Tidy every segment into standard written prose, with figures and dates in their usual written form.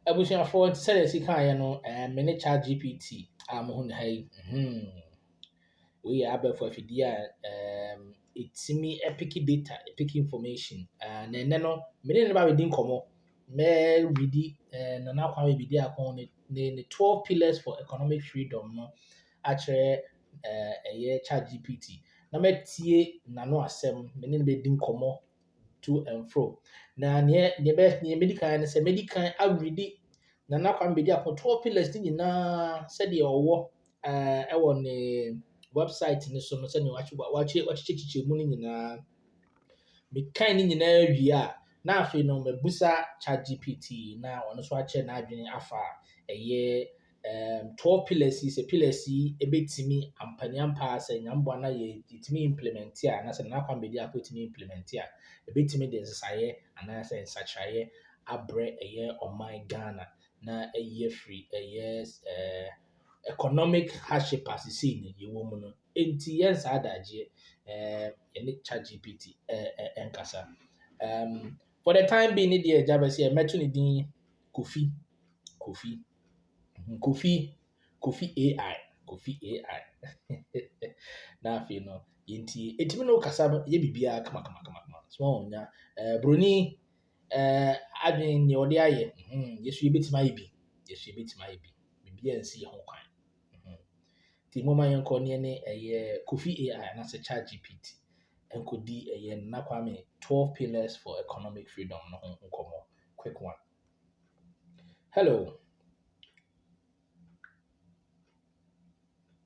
abusuafoɔ nti sɛdeɛ si kaeɛ no me ne ChatGPT a mo ho ne ha yi wei yɛ abɛɛfo afidie a ɛtumi ɛpiki data ɛpiki information na ɛnɛ no me ne no ba bɛdi nkɔmmɔ mɛredi Nana Kwame Bediako ne 12 pillars for economic freedom no akyerɛ ɛyɛ ChatGPT na matie n'ano asɛm me ne no bɛdi nkɔmmɔ to and fro. Na neɛ medi kan ne sɛ medi kan aredi Nana Kwame Bediako 12 pillars ne nyinaa sɛdeɛ ɔwɔ ɛwɔ ne website ne so no sɛdeɛ wakyekyɛ mu no nyinaa. Mekan ne nyinaa wie a na afei no mabusa ChatGPT na ɔno nso akyerɛ n'adwene afa ɛyɛ 12 pillars yi sɛ pillars yi ɛbɛtumi ampane ampa sɛ nyamboa na yɛtumi implement a anaasɛ Nana Kwame Bediako tumi implement a ɛbɛtumi de nsesaeɛ anaasɛ nsakyerɛeɛ abrɛ ɛyɛ ɔman Ghana na ayi afiri ɛyɛ economic hardship a seesei no yɛwɔ mu no. Enti yɛnsa adagyeɛ yɛne ChatGPT ɛnkasa. For the time being ne deɛ agya bɛsɛ mɛto ne din Kofi AI. Kofi AI. Na afei no yɛntie ɛtumi ne wo kasa no ɛyɛ biribiara kama. So ɔnya broni adwene nea ɔde ayɛ yɛso yɛbɛtumi ayɛ bi. Biribiara nsi yɛn ho kwan. Nti momma yɛnkɔ ne yɛne ɛyɛ Kofi AI anaasɛ ChatGPT nkɔdi ɛyɛ Nana Kwame 12 pillars for economic freedom no ho nkɔmmɔ. Quick one. Hello.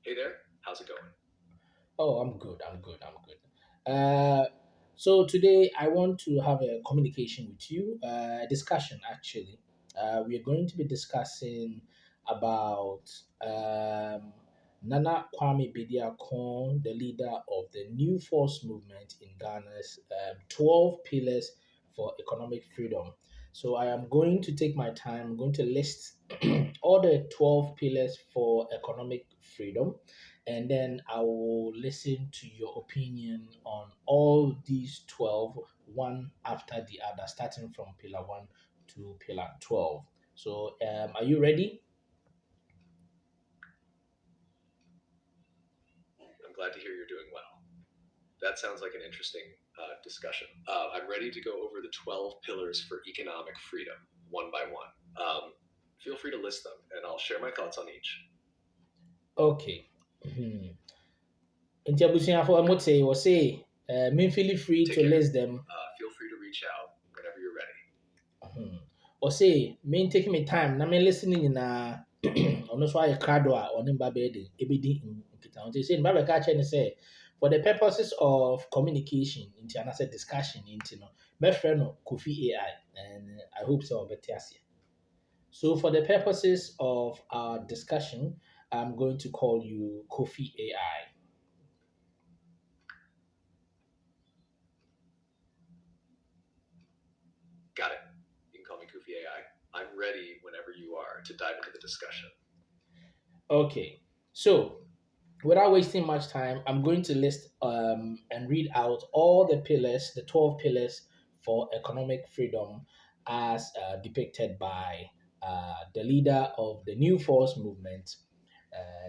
Hey there, how's it going? Oh, I'm good. So today I want to have a communication with you, discussion actually. We are going to be discussing about Nana Kwame Bediako, the leader of the New Force movement in Ghana's 12 pillars for economic freedom. So I am going to take my time, I'm going to list all the 12 pillars for economic freedom, and then I will listen to your opinion on all these 12, one after the other, starting from pillar 1 to pillar 12. So, are you ready? I'm glad to hear you're doing well. That sounds like an interesting discussion. I'm ready to go over the 12 pillars for economic freedom, one by one. Feel free to list them, and I'll share my thoughts on each. Okay. Nti abusuafo mo te wɔ se feel free Take to care. list them. Feel free to reach out whenever you're ready. Or say take me time na me listening nyinaa ɔno nso ayɛ krado a ɔne mba bɛyɛ de ɛbɛdi nkita nti sɛ mba bɛka kyerɛ ne sɛ for the purposes of communication nti anaasɛ discussion nti no mɛfrɛ no Kofi AI and I hope sɛ ɔbɛte aseɛ. So for the purposes of our discussion, I'm going to call you Kofi AI. Got it. You can call me Kofi AI. I'm ready whenever you are to dive into the discussion. Okay, so without wasting much time, I'm going to list and read out all the pillars, the 12 pillars for economic freedom as depicted by the leader of the New Force movement,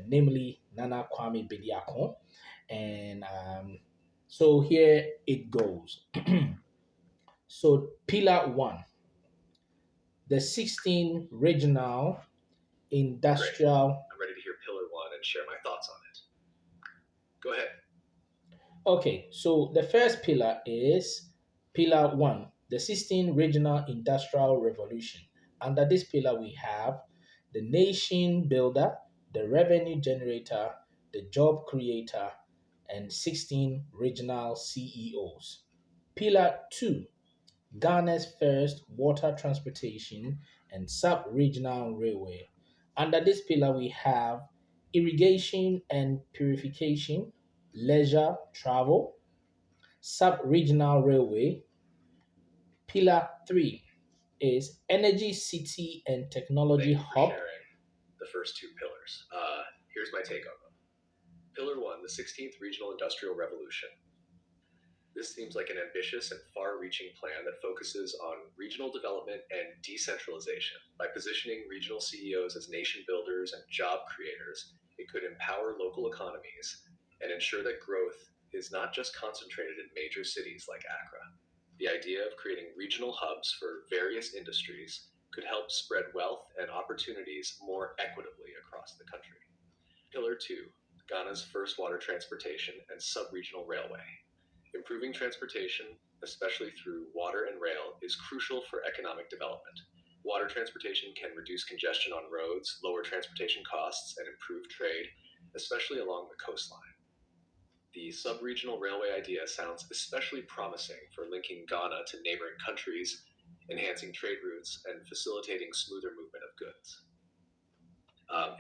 namely Nana Kwame Bediako. And so here it goes. So, pillar 1, the 16 regional industrial. Great. I'm ready to hear pillar 1 and share my thoughts on it. Go ahead. Okay, so the first pillar is pillar 1, the 16 regional industrial revolution. Under this pillar, we have the nation builder, the revenue generator, the job creator, and 16 regional CEOs. Pillar 2, Ghana's first water transportation and sub-regional railway. Under this pillar, we have irrigation and purification, leisure travel, sub-regional railway. Pillar 3 is energy city and technology Thank you hub. for sharing the first two pillars. Here's my take on them. Pillar 1, the 16th Regional Industrial Revolution. This seems like an ambitious and far reaching plan that focuses on regional development and decentralization. By positioning regional CEOs as nation builders and job creators, it could empower local economies and ensure that growth is not just concentrated in major cities like Accra. The idea of creating regional hubs for various industries could help spread wealth and opportunities more equitably across the country. Pillar 2, Ghana's first water transportation and sub-regional railway. Improving transportation, especially through water and rail, is crucial for economic development. Water transportation can reduce congestion on roads, lower transportation costs, and improve trade, especially along the coastline. The sub-regional railway idea sounds especially promising for linking Ghana to neighboring countries, enhancing trade routes, and facilitating smoother movement of goods.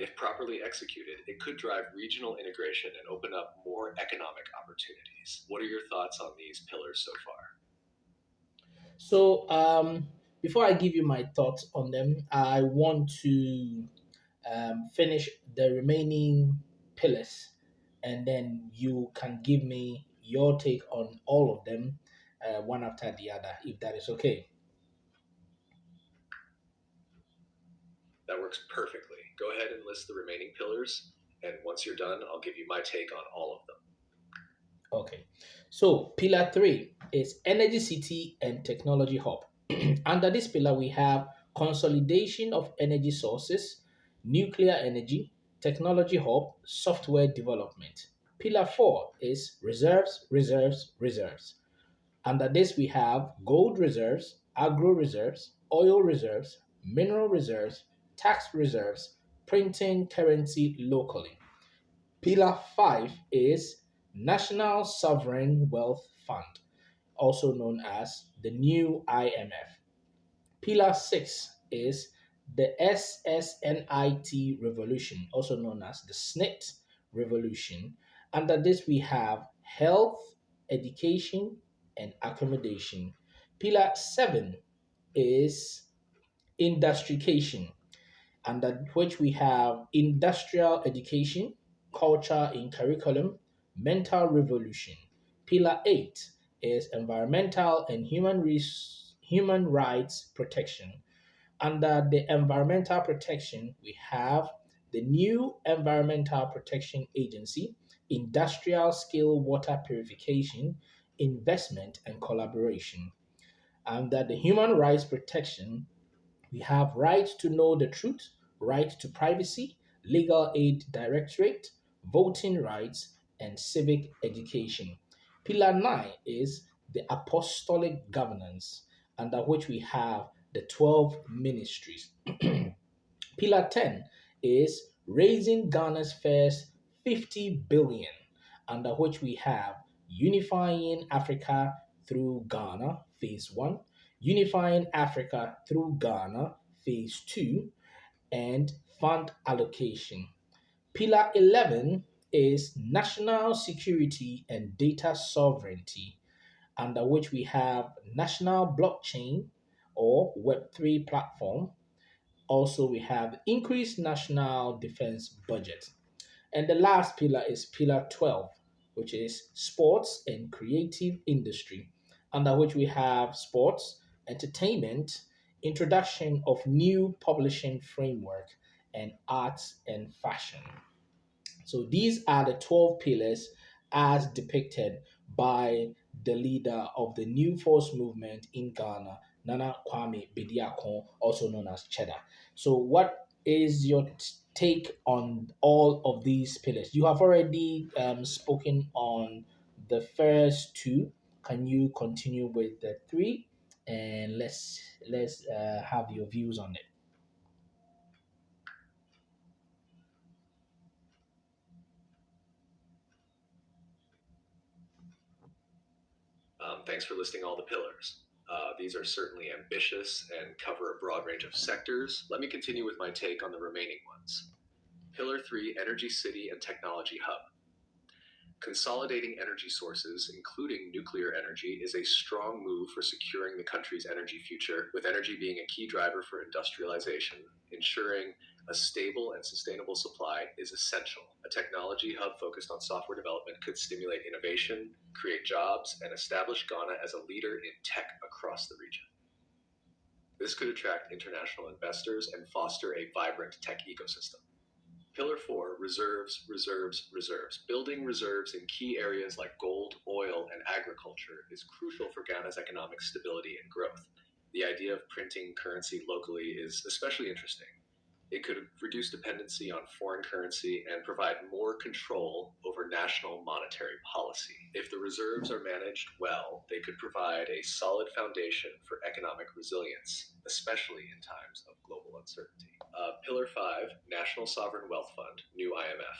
If properly executed, it could drive regional integration and open up more economic opportunities. What are your thoughts on these pillars so far? So, before I give you my thoughts on them, I want to finish the remaining pillars, and then you can give me your take on all of them, one after the other, if that is okay. That works perfectly. Go ahead and list the remaining pillars, and once you're done, I'll give you my take on all of them. Okay. So, pillar three is energy city and technology hub. Under this pillar, we have consolidation of energy sources, nuclear energy, technology hub, software development. Pillar four is reserves, reserves, reserves. Under this, we have gold reserves, agro reserves, oil reserves, mineral reserves, tax reserves, printing currency locally. Pillar 5 is National Sovereign Wealth Fund, also known as the new IMF. Pillar 6 is the SSNIT revolution, also known as the SNIT revolution. Under this, we have health, education, and accommodation. Pillar 7 is industrification, under which we have industrial education, culture in curriculum, mental revolution. Pillar 8 is environmental and human rights protection. Under the environmental protection, we have the new Environmental Protection Agency, industrial scale water purification, investment, and collaboration. Under the human rights protection, we have right to know the truth, right to privacy, legal aid directorate, voting rights, and civic education. Pillar 9 is the apostolic governance, under which we have the 12 ministries. Pillar 10 is raising Ghana's first 50 billion, under which we have unifying Africa through Ghana, phase 1, unifying Africa through Ghana, phase 2, and fund allocation. Pillar 11 is national security and data sovereignty, under which we have national blockchain or Web3 platform. Also, we have increased national defense budget. And the last pillar is pillar 12, which is sports and creative industry, under which we have sports, entertainment, introduction of new publishing framework, and arts and fashion. So these are the 12 pillars as depicted by the leader of the New Force movement in Ghana, Nana Kwame Bediako, also known as Cheddar. So what is your take on all of these pillars? You have already spoken on the first two. Can you continue with the three? And let's have your views on it. Thanks for listing all the pillars. These are certainly ambitious and cover a broad range of sectors. Let me continue with my take on the remaining ones. Pillar 3, Energy City and Technology Hub. Consolidating energy sources, including nuclear energy, is a strong move for securing the country's energy future, with energy being a key driver for industrialization, ensuring A stable and sustainable supply is essential. A technology hub focused on software development could stimulate innovation, create jobs, and establish Ghana as a leader in tech across the region. This could attract international investors and foster a vibrant tech ecosystem. Pillar 4, reserves, reserves, reserves. Building reserves in key areas like gold, oil, and agriculture is crucial for Ghana's economic stability and growth. The idea of printing currency locally is especially interesting. It could reduce dependency on foreign currency and provide more control over national monetary policy. If the reserves are managed well, they could provide a solid foundation for economic resilience, especially in times of global uncertainty. Pillar 5, National Sovereign Wealth Fund, new IMF.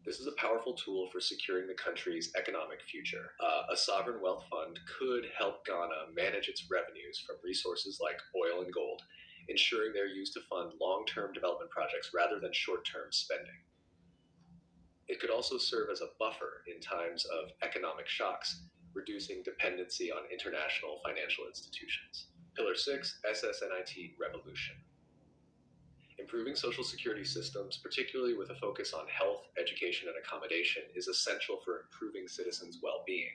This is a powerful tool for securing the country's economic future. A sovereign wealth fund could help Ghana manage its revenues from resources like oil and gold, ensuring they're used to fund long-term development projects rather than short-term spending. It could also serve as a buffer in times of economic shocks, reducing dependency on international financial institutions. Pillar 6, SSNIT Revolution. Improving social security systems, particularly with a focus on health, education, and accommodation, is essential for improving citizens' well-being.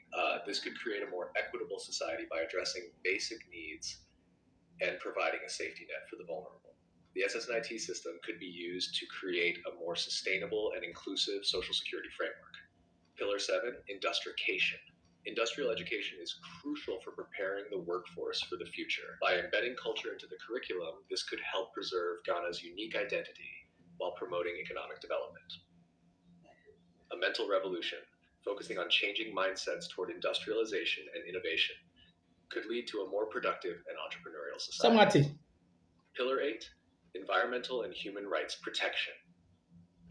This could create a more equitable society by addressing basic needs and providing a safety net for the vulnerable. The SSNIT system could be used to create a more sustainable and inclusive social security framework. Pillar 7, industrification. Industrial education is crucial for preparing the workforce for the future. By embedding culture into the curriculum, this could help preserve Ghana's unique identity while promoting economic development. A mental revolution, focusing on changing mindsets toward industrialization and innovation, could lead to a more productive and entrepreneurial society. Samati. Pillar 8, environmental and human rights protection.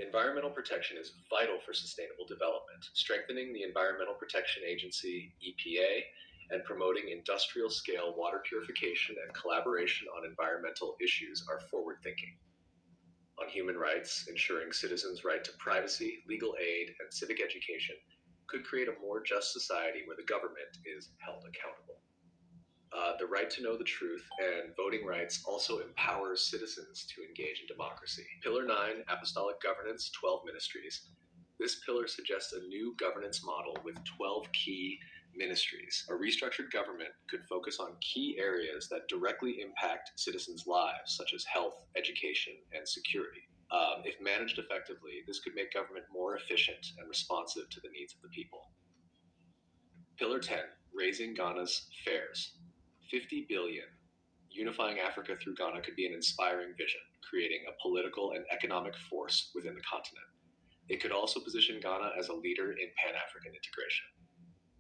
Environmental protection is vital for sustainable development. Strengthening the Environmental Protection Agency, EPA, and promoting industrial-scale water purification and collaboration on environmental issues are forward-thinking. On human rights, ensuring citizens' right to privacy, legal aid, and civic education could create a more just society where the government is held accountable. The right to know the truth and voting rights also empowers citizens to engage in democracy. Pillar 9, Apostolic Governance, 12 Ministries. This pillar suggests a new governance model with 12 key ministries. A restructured government could focus on key areas that directly impact citizens' lives, such as health, education, and security. If managed effectively, this could make government more efficient and responsive to the needs of the people. Pillar 10, Raising Ghana's Fares. 50 billion. Unifying Africa through Ghana could be an inspiring vision, creating a political and economic force within the continent. It could also position Ghana as a leader in Pan-African integration.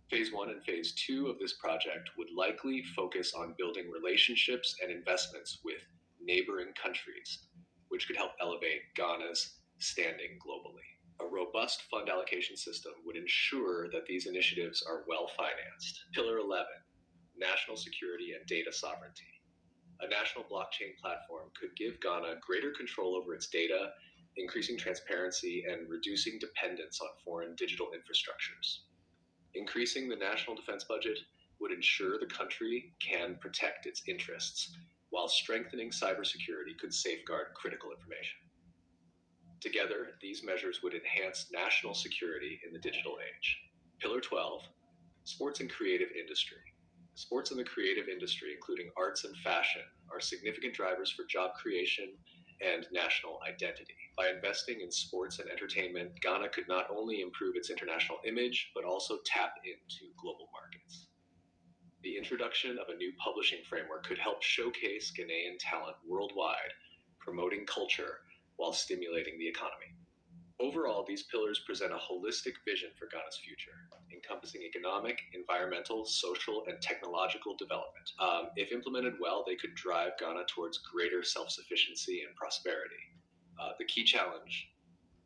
Phase 1 and Phase 2 of this project would likely focus on building relationships and investments with neighboring countries, which could help elevate Ghana's standing globally. A robust fund allocation system would ensure that these initiatives are well financed. Pillar 11, National security and data sovereignty. A national blockchain platform could give Ghana greater control over its data, increasing transparency and reducing dependence on foreign digital infrastructures. Increasing the national defense budget would ensure the country can protect its interests, while strengthening cybersecurity could safeguard critical information. Together, these measures would enhance national security in the digital age. Pillar 12, sports and creative industry. Sports and the creative industry, including arts and fashion, are significant drivers for job creation and national identity. By investing in sports and entertainment, Ghana could not only improve its international image, but also tap into global markets. The introduction of a new publishing framework could help showcase Ghanaian talent worldwide, promoting culture while stimulating the economy. Overall, these pillars present a holistic vision for Ghana's future, encompassing economic, environmental, social, and technological development. If implemented well, they could drive Ghana towards greater self-sufficiency and prosperity. The key challenge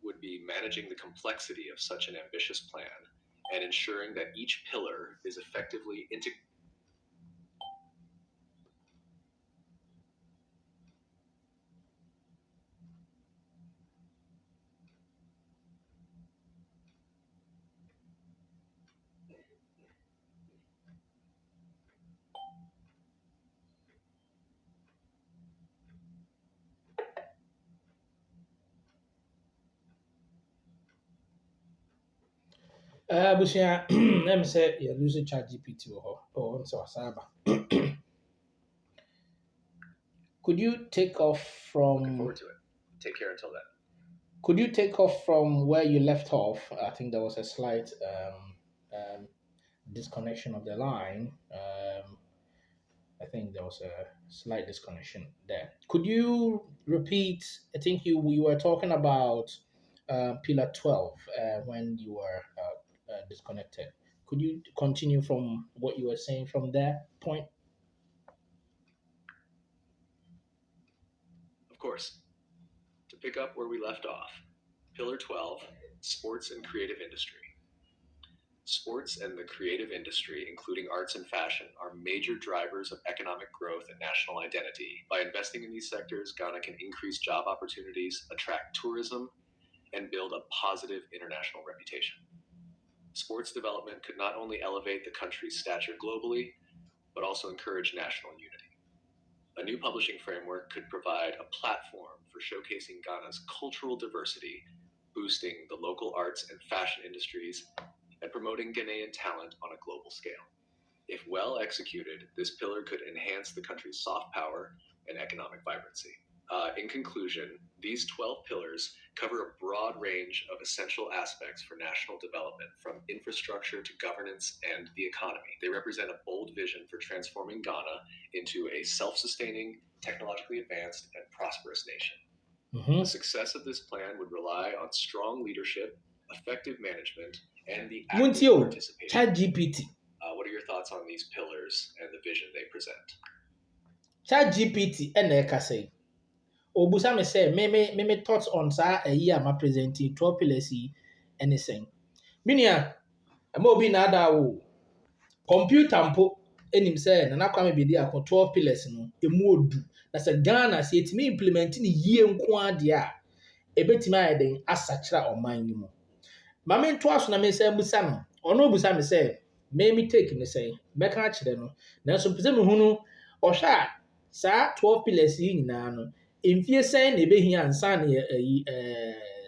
would be managing the complexity of such an ambitious plan and ensuring that each pillar is effectively integrated. Busia, let me say, you're losing ChatGPT. Oh, I'm so sorry. Could you take off Looking from forward to it. Take care until then. Could you take off from where you left off? I think there was a slight disconnection of the line. I think there was a slight disconnection there. Could you repeat? I think you were talking about pillar 12 when you were disconnected. Could you continue from what you were saying from that point? Of course. To pick up where we left off, Pillar 12, Sports and Creative Industry. Sports and the creative industry, including arts and fashion, are major drivers of economic growth and national identity. By investing in these sectors, Ghana can increase job opportunities, attract tourism, and build a positive international reputation. Sports development could not only elevate the country's stature globally, but also encourage national unity. A new publishing framework could provide a platform for showcasing Ghana's cultural diversity, boosting the local arts and fashion industries, and promoting Ghanaian talent on a global scale. If well executed, this pillar could enhance the country's soft power and economic vibrancy. In conclusion, these 12 pillars cover a broad range of essential aspects for national development, from infrastructure to governance and the economy. They represent a bold vision for transforming Ghana into a self-sustaining, technologically advanced, and prosperous nation. Mm-hmm. The success of this plan would rely on strong leadership, effective management, and the active participation. ChatGPT. What are your thoughts on these pillars and the vision they present? ChatGPT ɛna ɛkasa yi. Obusa me sɛ me thoughts on saa ɛyi a ma presenting 12 pillars yi ɛne sɛn. Menua, ɛma obi na ada wo. Computer mpo anim sɛ Nana Kwame Bediako 12 pillars no emu odu. Na sɛ Ghana sɛ yɛtumi implement ne yie nko adeɛ a ɛbɛtumi ayɛ den asakyera ɔman no mu. Ma me ntoa so na me nsa busa no. Ɔno obusa me sɛ me take ne sɛn. Mɛka akyerɛ no. Nanso mpɛ sɛ mehu no ɔhwɛ a saa 12 pillars yi nyinaa no, mfie sɛn na ɛbɛhia ansa na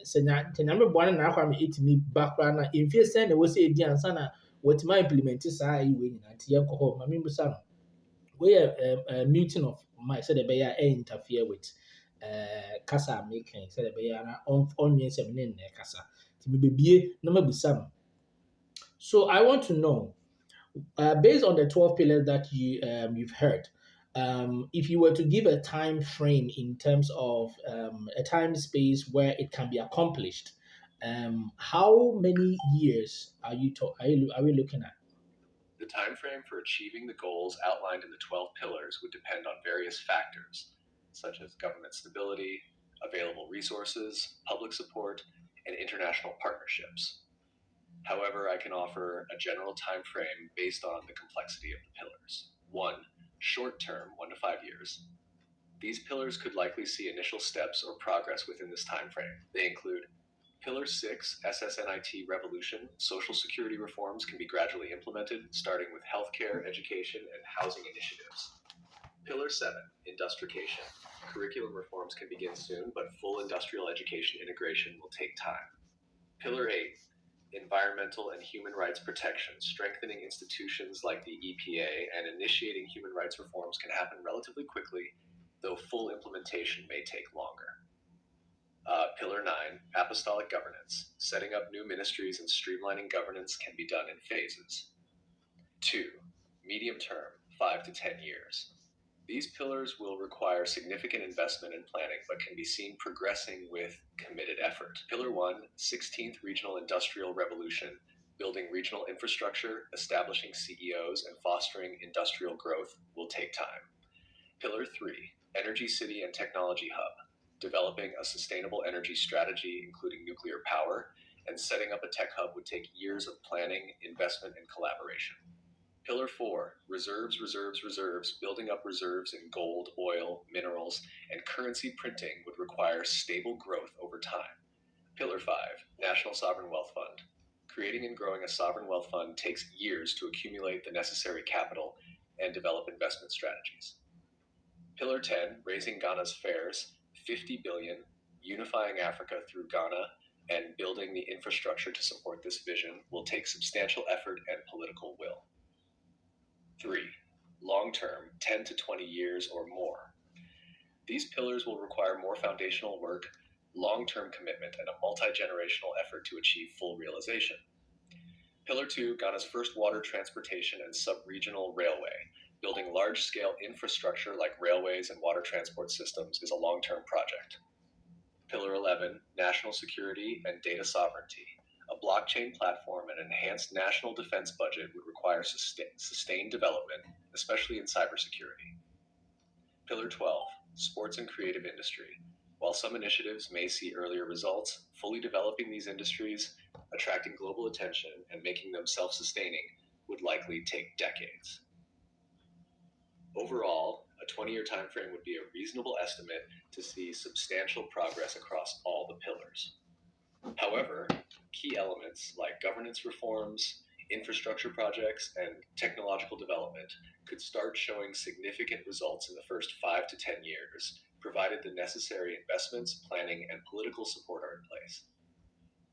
sɛ Nyame boa no na akɔ ama ɛtumi ba koraa na mfie sɛn na ɛwɔ sɛ ɛdi ansa na wɔatumi implement saa ayi wei nyinaa nti yɛnkɔ hɔ ma membusa no. Wei yɛ meeting of mind sɛdeɛ ɛbɛyɛ a interfere with kasa a meka sɛdeɛ ɛbɛyɛ a na ɔnwen sɛ me ne nnɛ kasa. Nti mebɛbie na mabusa no. So I want to know, based on the 12 pillars that you've heard, if you were to give a time frame in terms of a time space where it can be accomplished, how many years are we looking at? The time frame for achieving the goals outlined in the 12 pillars would depend on various factors, such as government stability, available resources, public support, and international partnerships. However, I can offer a general time frame based on the complexity of the pillars. 1. Short term, 1 to 5 years. These pillars could likely see initial steps or progress within this time frame. They include Pillar 6, SSNIT revolution. Social security reforms can be gradually implemented, starting with healthcare, education, and housing initiatives. Pillar 7, industrification. Curriculum reforms can begin soon, but full industrial education integration will take time. Pillar 8, environmental and human rights protection. Strengthening institutions like the EPA and initiating human rights reforms can happen relatively quickly, though full implementation may take longer. Pillar 9, apostolic governance. Setting up new ministries and streamlining governance can be done in phases. 2, medium term, 5 to 10 years. These pillars will require significant investment and planning, but can be seen progressing with committed effort. Pillar 1, 16th Regional Industrial Revolution. Building regional infrastructure, establishing CEOs, and fostering industrial growth will take time. Pillar 3, Energy City and Technology Hub. Developing a sustainable energy strategy, including nuclear power, and setting up a tech hub would take years of planning, investment, and collaboration. Pillar 4, reserves. Building up reserves in gold, oil, minerals, and currency printing would require stable growth over time. Pillar 5, National Sovereign Wealth Fund. Creating and growing a sovereign wealth fund takes years to accumulate the necessary capital and develop investment strategies. Pillar 10, raising Ghana's fares, 50 billion, unifying Africa through Ghana, and building the infrastructure to support this vision will take substantial effort and political will. 3. Long-term, 10 to 20 years or more. These pillars will require more foundational work, long-term commitment, and a multi-generational effort to achieve full realization. Pillar 2, Ghana's first water transportation and sub-regional railway. Building large-scale infrastructure like railways and water transport systems is a long-term project. Pillar 11, National Security and Data Sovereignty. A blockchain platform and enhanced national defense budget would require sustained development, especially in cybersecurity. Pillar 12, Sports and Creative Industry. While some initiatives may see earlier results, fully developing these industries, attracting global attention, and making them self-sustaining would likely take decades. Overall, a 20-year timeframe would be a reasonable estimate to see substantial progress across all the pillars. However, key elements like governance reforms, infrastructure projects, and technological development could start showing significant results in the first 5 to 10 years, provided the necessary investments, planning, and political support are in place.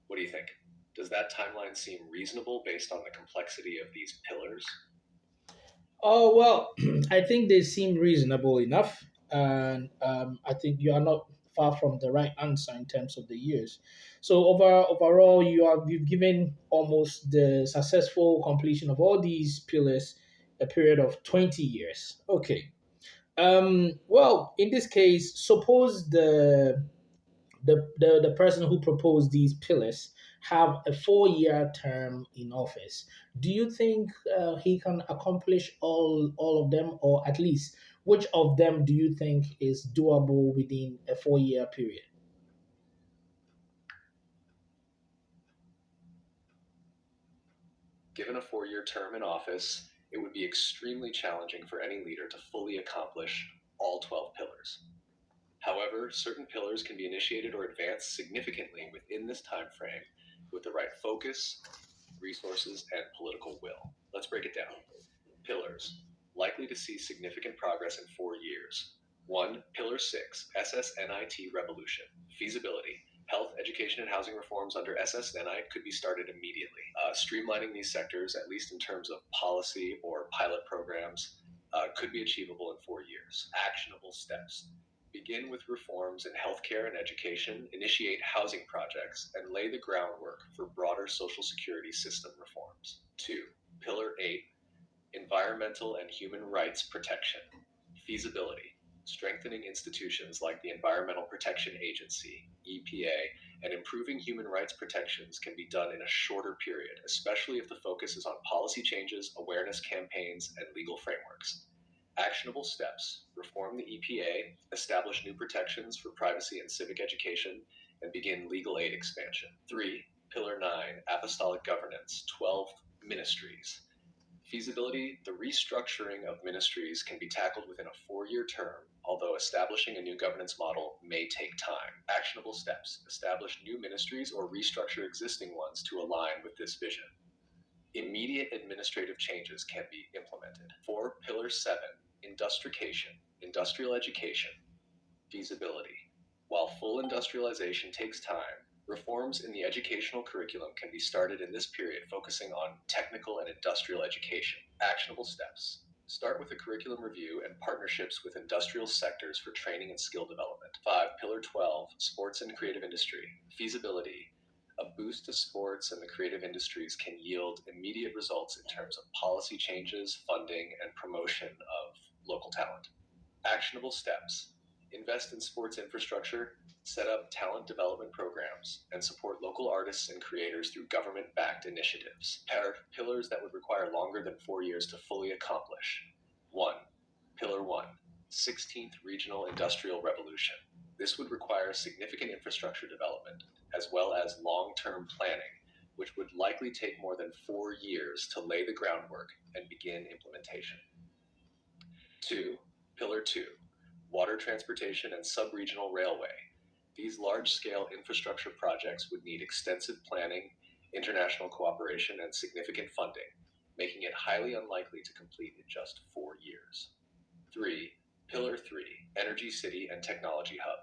What do you think? Does that timeline seem reasonable based on the complexity of these pillars? Oh, well, I think they seem reasonable enough. And I think you are not far from the right answer in terms of the years. So overall, you've given almost the successful completion of all these pillars a period of 20 years. Okay. Well, in this case, suppose the person who proposed these pillars have a 4-year term in office. Do you think he can accomplish all of them, or at least which of them do you think is doable within a 4-year period? Given a 4-year term in office, it would be extremely challenging for any leader to fully accomplish all 12 pillars. However, certain pillars can be initiated or advanced significantly within this time frame with the right focus, resources, and political will. Let's break it down. Pillars, likely to see significant progress in 4 years. 1. Pillar 6, SSNIT revolution. Feasibility. Health, education, and housing reforms under SSNIT could be started immediately. Streamlining these sectors, at least in terms of policy or pilot programs, could be achievable in 4 years. Actionable steps. Begin with reforms in healthcare and education, initiate housing projects, and lay the groundwork for broader social security system reforms. 2. Pillar 8, environmental and human rights protection. Feasibility. Strengthening institutions like the Environmental Protection Agency, EPA, and improving human rights protections can be done in a shorter period, especially if the focus is on policy changes, awareness campaigns, and legal frameworks. Actionable steps. Reform the EPA, establish new protections for privacy and civic education, and begin legal aid expansion. 3. Pillar 9, apostolic governance, 12 ministries. Feasibility, the restructuring of ministries can be tackled within a 4-year term, although establishing a new governance model may take time. Actionable steps, establish new ministries or restructure existing ones to align with this vision. Immediate administrative changes can be implemented. 4. Pillar 7, industrial education. Feasibility. While full industrialization takes time, reforms in the educational curriculum can be started in this period, focusing on technical and industrial education. Actionable steps. Start with a curriculum review and partnerships with industrial sectors for training and skill development. 5. Pillar 12, sports and creative industry. Feasibility. A boost to sports and the creative industries can yield immediate results in terms of policy changes, funding, and promotion of local talent. Actionable steps. Invest in sports infrastructure, set up talent development programs, and support local artists and creators through government-backed initiatives. Pillars that would require longer than 4 years to fully accomplish. 1. Pillar 1, 16th Regional Industrial Revolution. This would require significant infrastructure development, as well as long-term planning, which would likely take more than 4 years to lay the groundwork and begin implementation. 2. Pillar 2, water transportation and sub-regional railway. These large-scale infrastructure projects would need extensive planning, international cooperation, and significant funding, making it highly unlikely to complete in just 4 years. 3. Pillar 3, energy city and technology hub.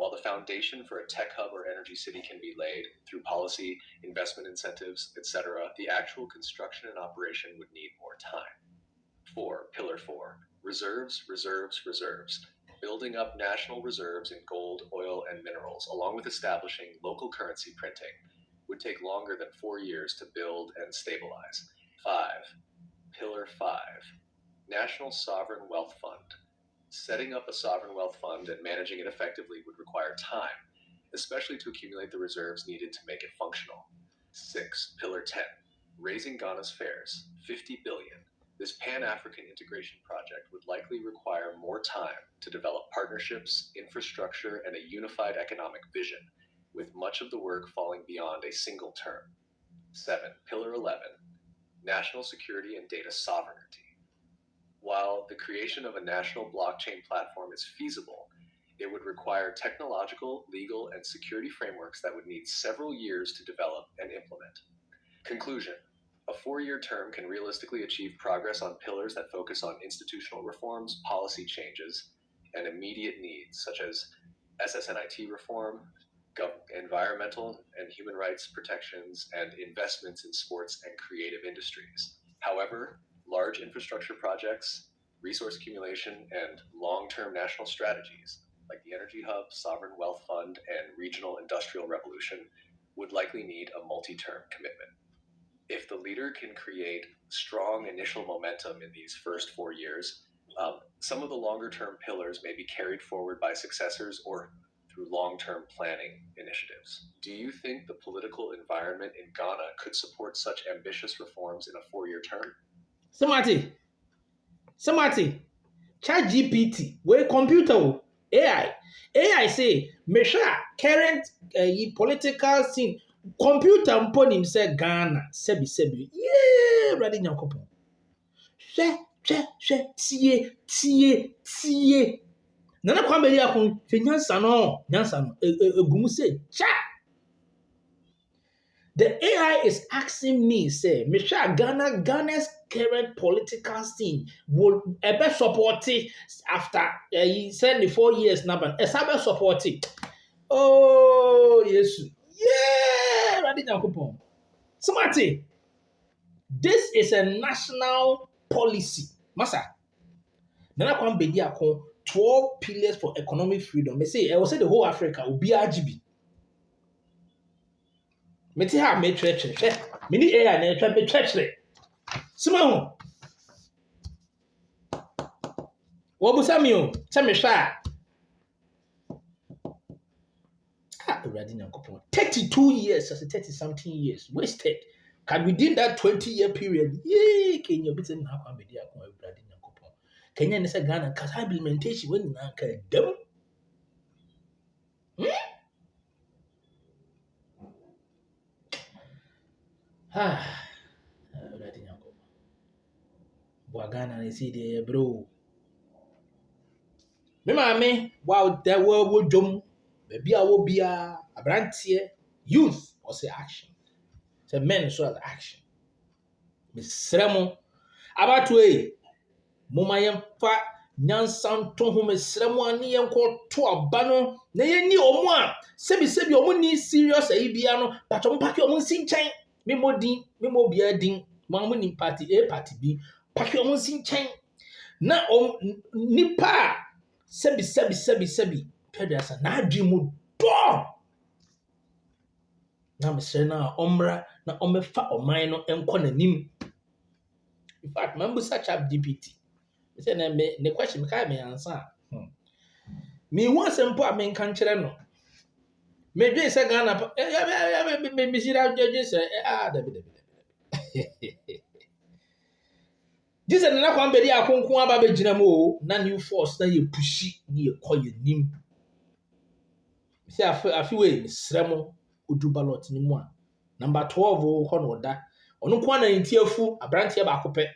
While the foundation for a tech hub or energy city can be laid through policy, investment incentives, etc., the actual construction and operation would need more time. 4. Pillar 4. Reserves, reserves, reserves. Building up national reserves in gold, oil, and minerals, along with establishing local currency printing, would take longer than 4 years to build and stabilize. 5. Pillar 5. National Sovereign Wealth Fund. Setting up a sovereign wealth fund and managing it effectively would require time, especially to accumulate the reserves needed to make it functional. 6. Pillar 10. Raising Ghana's fares, 50 billion. This Pan-African integration project would likely require more time to develop partnerships, infrastructure, and a unified economic vision, with much of the work falling beyond a single term. 7. Pillar 11. National security and data sovereignty. While the creation of a national blockchain platform is feasible, it would require technological, legal, and security frameworks that would need several years to develop and implement. Conclusion. A 4-year term can realistically achieve progress on pillars that focus on institutional reforms, policy changes, and immediate needs, such as SSNIT reform, environmental and human rights protections, and investments in sports and creative industries. However, large infrastructure projects, resource accumulation, and long-term national strategies, like the Energy Hub, Sovereign Wealth Fund, and Regional Industrial Revolution, would likely need a multi-term commitment. If the leader can create strong initial momentum in these first 4 years, some of the longer-term pillars may be carried forward by successors or through long-term planning initiatives. Do you think the political environment in Ghana could support such ambitious reforms in a 4-year term? Somebody, ChatGPT, where computer, AI say, measure current political scene. Computer upon him say Ghana, sebi. Yeah, ready nyankopon. Tie. Nana Kwame Verizon, nyansa no, egumu say, cha. The AI is asking me, say, Michelle Ghana's current political scene will ever support it after he said the 4 years now, but ever support it. Oh, yes. Yeah, ready now, coupon. Smarty, this is a national policy. Masa, Nana Kwame Bediako, 12 pillars for economic freedom. I will say the whole Africa will be RGB. Meti ha me twetwe. Mini AI na etwa be twetwe. Sima ho. Wo busa mi o, se me hwa. Already nyankopon. 32 years, as 30 something years wasted. Can within that 20-year period, Kenya be saying how be there kon already nyankopon. Kenya ne say Ghana cause implementation when na ka dem. Already nyankopon. Boa Ghana na see there bro. Me maame, wow, there were dom. Baby a wo bia abrantie youth or say action. Say men so as action. Me sremo abatwe moma yemfa nyansan to ho me sremo ani yenko to aba no na yeni omo a sebi omo ni serious ayi bia no but omo pake omo si nchen me mo bia din mo ni party A party B pake omo si nchen na nipa sebi pedasa na adwi mu do na mesre na omra na omefa oman no enko nanim. In fact, remember such ChatGPT. Me say na me the question me kai me answer. Me wan sempo a me kan kire no. Me dwe say Ghana me jira dwe say dabi. This is Nana Kwame Verizon akonkon aba be gina mo na new force na ye pushi ni ye koye nim. Me say afi we sremo odu ballot ni mu a number 12 ho no da. Ono kwa na ntiafu abrantie ba akopɛ.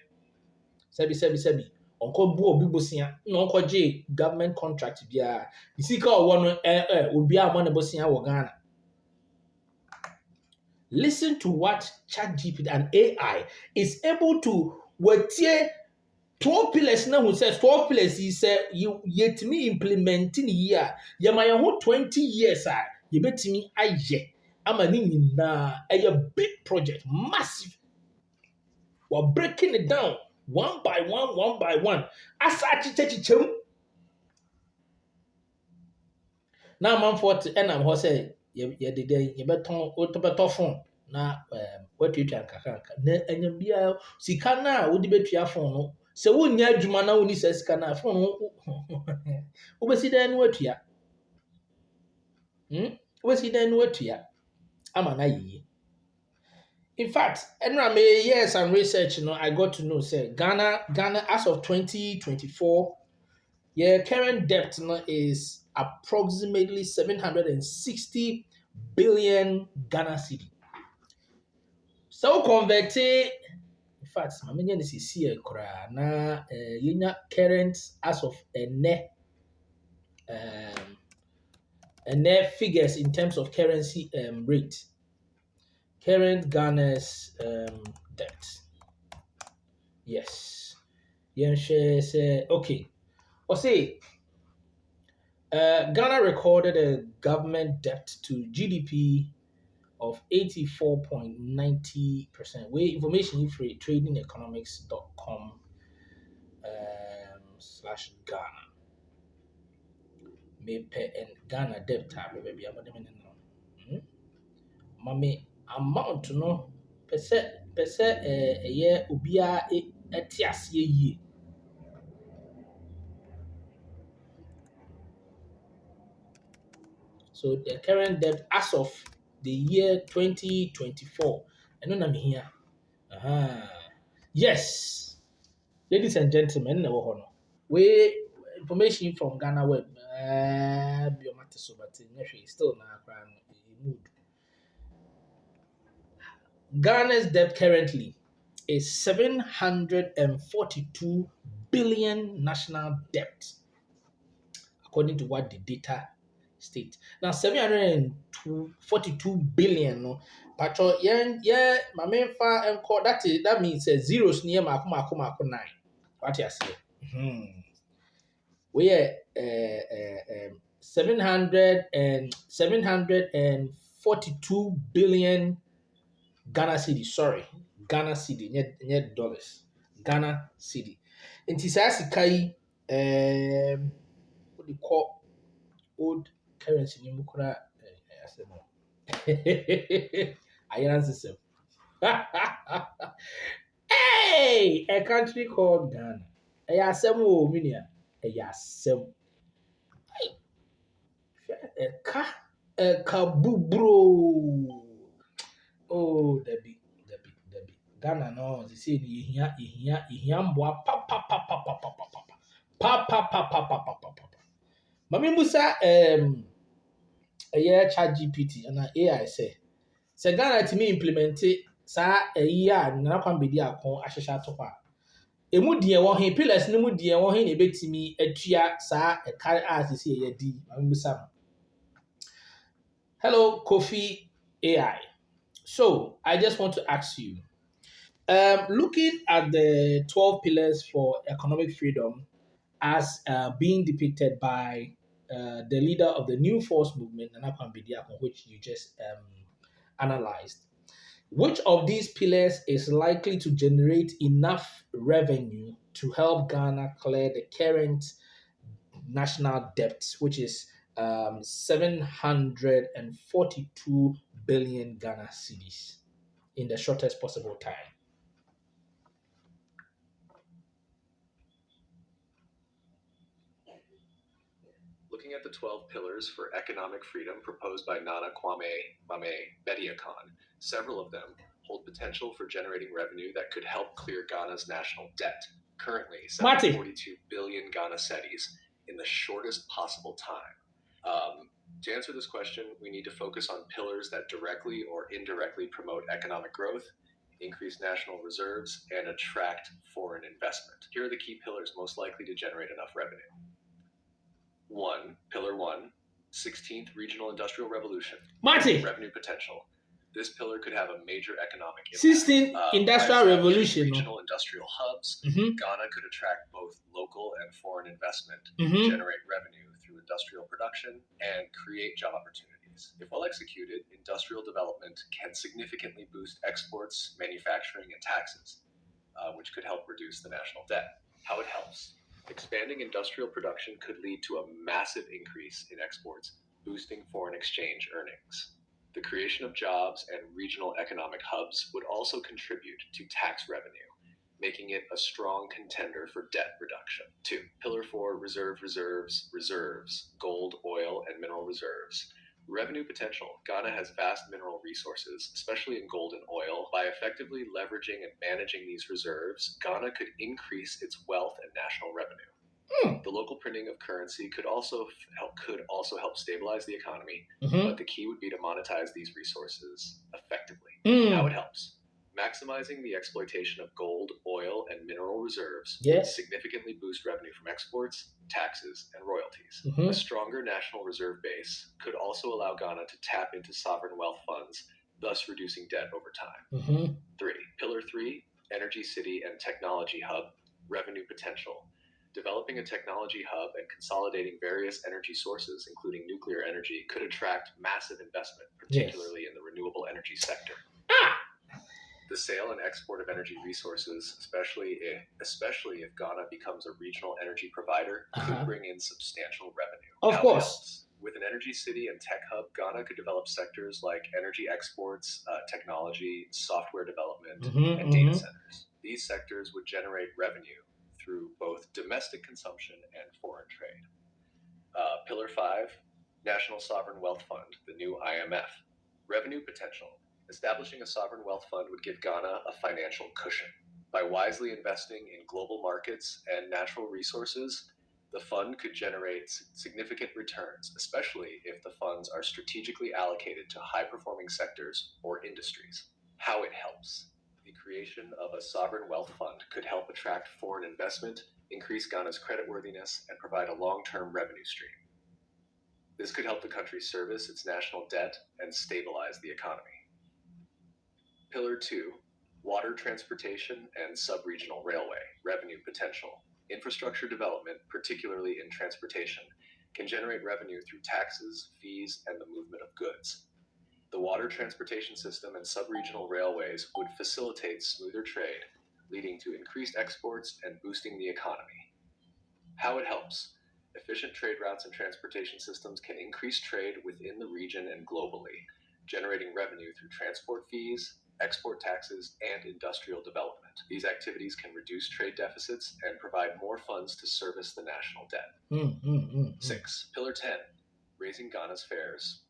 Sebi. Onko bu obi bosia na onko je government contract bia. Isika owo no obi a mo ne bosia wo Ghana. Listen to what ChatGPT and AI is able to wetie 12 pillars na who says 12 pillars he said you yet me implementing year ya my 20 years you bet me aye ama ni na a big project massive. We're breaking it down one by one by one. Asa chichechichem. Now man for and I'm ho say ye de dey ye beton otobeto phone na what you can kakanka na anyam bia sika na wo de betua phone no se wo nya adwuma na wo ni sika na phone wo besi dan no atua wo besi dan no atua ama na yi. In fact, and I may yes, and research, I got to know say Ghana as of 2024, yeah, current debt is approximately 760 billion Ghana cedi. So convert it, in fact, my many is here na yenya current as of a net figures in terms of currency rate. Current Ghana's debt. Yes. Say okay. Or say Ghana recorded a government debt to GDP of 84.90%. Where information free tradingeconomics.com /Ghana. Me pay and Ghana debt baby. Mame amount no pese ye ubia etias ye. So the current debt as of the year 2024. And then I'm here. Yes, ladies and gentlemen, we information from Ghana Web. Still mood. Ghana's debt currently is 742 billion national debt, according to what the data state. Now 742 billion no patro my main fa enko that means zeros near mako 9. What you say? We are 742 billion Ghana cedi. Sorry, Ghana cedi, net dollars. Ghana cedi. Nti saa sika yi what do you call old currency ni mu kura asem no. Iron system. Hey, a country called Ghana. Ɛyɛ asɛm o minia. Ɛyɛ asɛm. Ɛka bubro. Oh, Debbie. Ghana no, they say yehia mboa pa. Mami Musa ChatGPT and AI say Ghana to me implement sa Nana Kwame Bediako ahyehya to kwa. Emu die wo he pillars no mu die wo he na ebetimi atua sa ɛka asese ye di Mami Musa. Hello Kofi AI. So I just want to ask you, looking at the 12 pillars for economic freedom as being depicted by the leader of the New Force movement, Nana Kwame Verizon, which you just analyzed, which of these pillars is likely to generate enough revenue to help Ghana clear the current national debt, which is 742 billion Ghana cedis in the shortest possible time? Looking at the 12 pillars for economic freedom proposed by Nana Kwame Bediako, several of them hold potential for generating revenue that could help clear Ghana's national debt, currently 742 billion Ghana cedis, in the shortest possible time. To answer this question, we need to focus on pillars that directly or indirectly promote economic growth, increase national reserves, and attract foreign investment. Here are the key pillars most likely to generate enough revenue. Pillar 1, 16th Regional Industrial Revolution. Marty! Revenue potential. This pillar could have a major economic impact. 16 By industrial establishing revolution. regional industrial hubs, Mm-hmm. Ghana could attract both local and foreign investment, Mm-hmm. generate revenue through industrial production, and create job opportunities. If well executed, industrial development can significantly boost exports, manufacturing, and taxes, which could help reduce the national debt. How it helps. Expanding industrial production could lead to a massive increase in exports, boosting foreign exchange earnings. The creation of jobs and regional economic hubs would also contribute to tax revenue, making it a strong contender for debt reduction. 2. Pillar 4, reserves, gold, oil, and mineral reserves. Revenue potential. Ghana has vast mineral resources, especially in gold and oil. By effectively leveraging and managing these reserves, Ghana could increase its wealth and national revenue. The local printing of currency could also help stabilize the economy, but the key would be to monetize these resources effectively. How it helps. Maximizing the exploitation of gold, oil, and mineral reserves would significantly boost revenue from exports, taxes, and royalties. A stronger national reserve base could also allow Ghana to tap into sovereign wealth funds, thus reducing debt over time. 3. Pillar 3, energy city and technology hub, revenue potential. Developing a technology hub and consolidating various energy sources, including nuclear energy, could attract massive investment, particularly in the renewable energy sector. The sale and export of energy resources, especially if Ghana becomes a regional energy provider, could bring in substantial revenue. Of course. With an energy city and tech hub, Ghana could develop sectors like energy exports, technology, software development, and data centers. These sectors would generate revenue through both domestic consumption and foreign trade. Pillar 5, National Sovereign Wealth Fund, the new IMF. Revenue potential. Establishing a sovereign wealth fund would give Ghana a financial cushion. By wisely investing in global markets and natural resources, the fund could generate significant returns, especially if the funds are strategically allocated to high-performing sectors or industries. How it helps. The creation of a sovereign wealth fund could help attract foreign investment, increase Ghana's creditworthiness, and provide a long-term revenue stream. This could help the country service its national debt and stabilize the economy. Pillar 2, water transportation and sub-regional railway, revenue potential. Infrastructure development, particularly in transportation, can generate revenue through taxes, fees, and the movement of goods. The water transportation system and sub-regional railways would facilitate smoother trade, leading to increased exports and boosting the economy. How it helps. Efficient trade routes and transportation systems can increase trade within the region and globally, generating revenue through transport fees, export taxes, and industrial development. These activities can reduce trade deficits and provide more funds to service the national debt. 6. Pillar 10, raising Ghana's fares,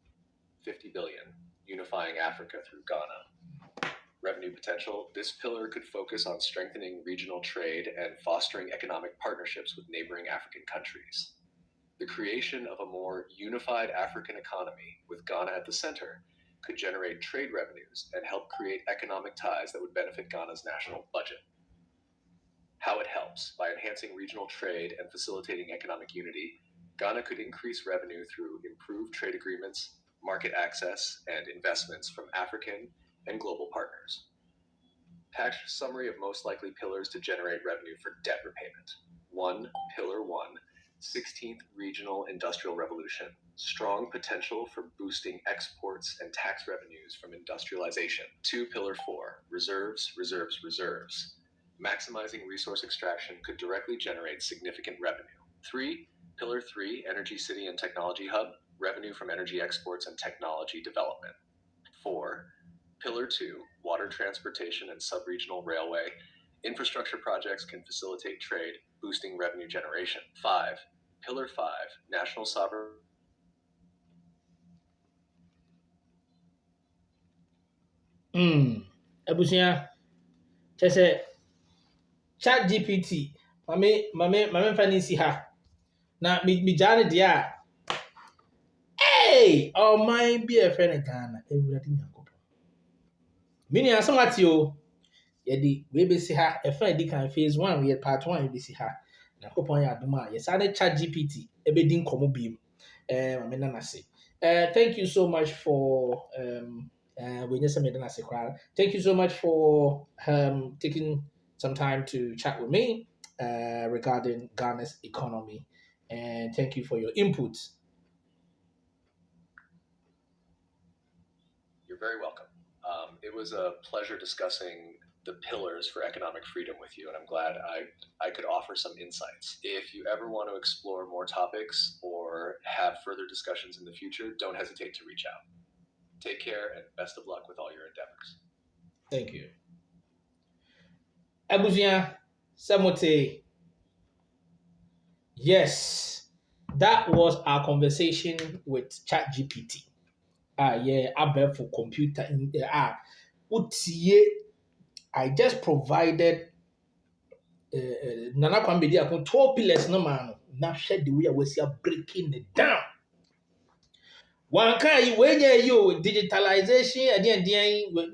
50 billion, unifying Africa through Ghana. Revenue potential. This pillar could focus on strengthening regional trade and fostering economic partnerships with neighboring African countries. The creation of a more unified African economy, with Ghana at the center, could generate trade revenues and help create economic ties that would benefit Ghana's national budget. How it helps. By enhancing regional trade and facilitating economic unity, Ghana could increase revenue through improved trade agreements, market access, and investments from African and global partners. Packaged summary of most likely pillars to generate revenue for debt repayment. 1. Pillar 1, 16th Regional Industrial Revolution. Strong potential for boosting exports and tax revenues from industrialization. 2. Pillar 4, reserves. Maximizing resource extraction could directly generate significant revenue. 3. Pillar 3, energy city and technology hub. Revenue from energy exports and technology development. 4. Pillar 2, water transportation and sub-regional railway. Infrastructure projects can facilitate trade, boosting revenue generation. 5. Pillar 5, national sovereign. Abusua, kyerɛ sɛ ChatGPT, mame mfa ne si ha, na megyaa ne deɛ a, ɔman bi a yɛfrɛ no Ghana, Awurade Nyankopɔn. Me nua asɛm ate o, yɛde wei bɛsi ha, ɛfa a ɛdi kan phase 1 yɛ part 1 yɛbɛsi ha. Nyankopɔn yɛ adom a yɛsan ne ChatGPT ɛbɛdi nkɔmmɔ bio. Mame nana ase. Thank you so much for Thank you so much for taking some time to chat with me regarding Ghana's economy. And thank you for your input. You're very welcome. It was a pleasure discussing the pillars for economic freedom with you, and I'm glad I could offer some insights. If you ever want to explore more topics or have further discussions in the future, don't hesitate to reach out. Take care and best of luck with all your endeavors. Thank you. Abusia Samote. Yes, that was our conversation with ChatGPT. Yeah, abẹ for computer in the utie. I just provided Nana Kwame Verizon 12 pillars no man. Now shed the way I was here breaking it down. One kind when you digitalization again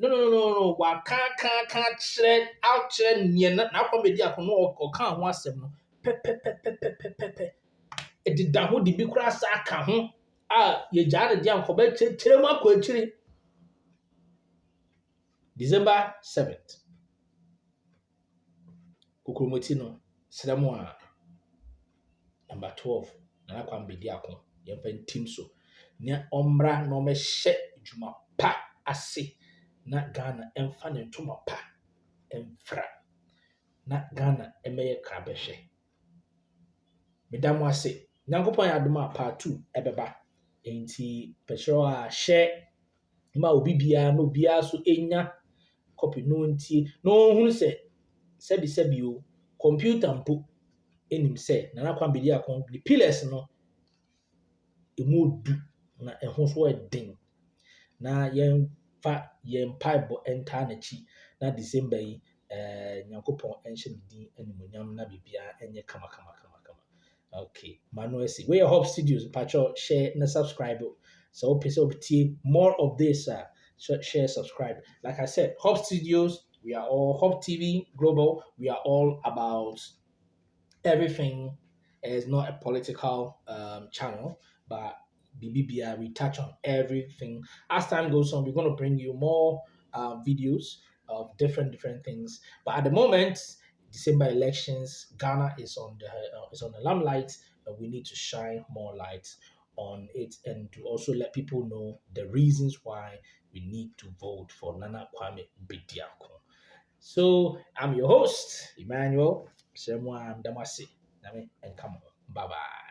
no one can't shred out shred near Nana Kwame Verizon no or can't want them no pe. It did that who the big crass aka ho ye jare dia nkoba chere mu akọ achiri December 7th. Kukurumoti no sremu a number 12 Nana Kwame Bediako yɛmfa team so ne ɔmmra na ɔmɛhyɛ adwuma pa ase na Ghana ɛmfa ne ntoma pa ɛmfra na Ghana ɛmɛyɛ krabɛhwɛ. Meda mo ase. Nyankopɔn yɛ adom a part 2 ɛbɛba. Enti pɛkyerɛ a hyɛ ma obi biara na obiara so enya copy no ntie na ohunu sɛ o computer mpo enim sɛ Nana Kwame Bediako the pillars no emu odu na ɛho so ɛden na yɛmfa yɛn mpaebɔ ɛntaa n'akyi na December yi Nyankopɔn ɛnhyɛ ne din animuonyam na biribiara ɛnyɛ kama. Okay, Manuel si. We are Hope Studios. Patcho, share and subscribe. So obtie more of this. Share, subscribe. Like I said, Hope Studios. We are all Hope TV Global. We are all about everything. It's not a political channel, but BBBI, we touch on everything. As time goes on, we're going to bring you more videos of different things. But at the moment, December elections, Ghana is on the limelight, and we need to shine more light on it and to also let people know the reasons why we need to vote for Nana Kwame Bediako. So I'm your host, Emmanuel. Semwa Damasi. And come on. Bye bye.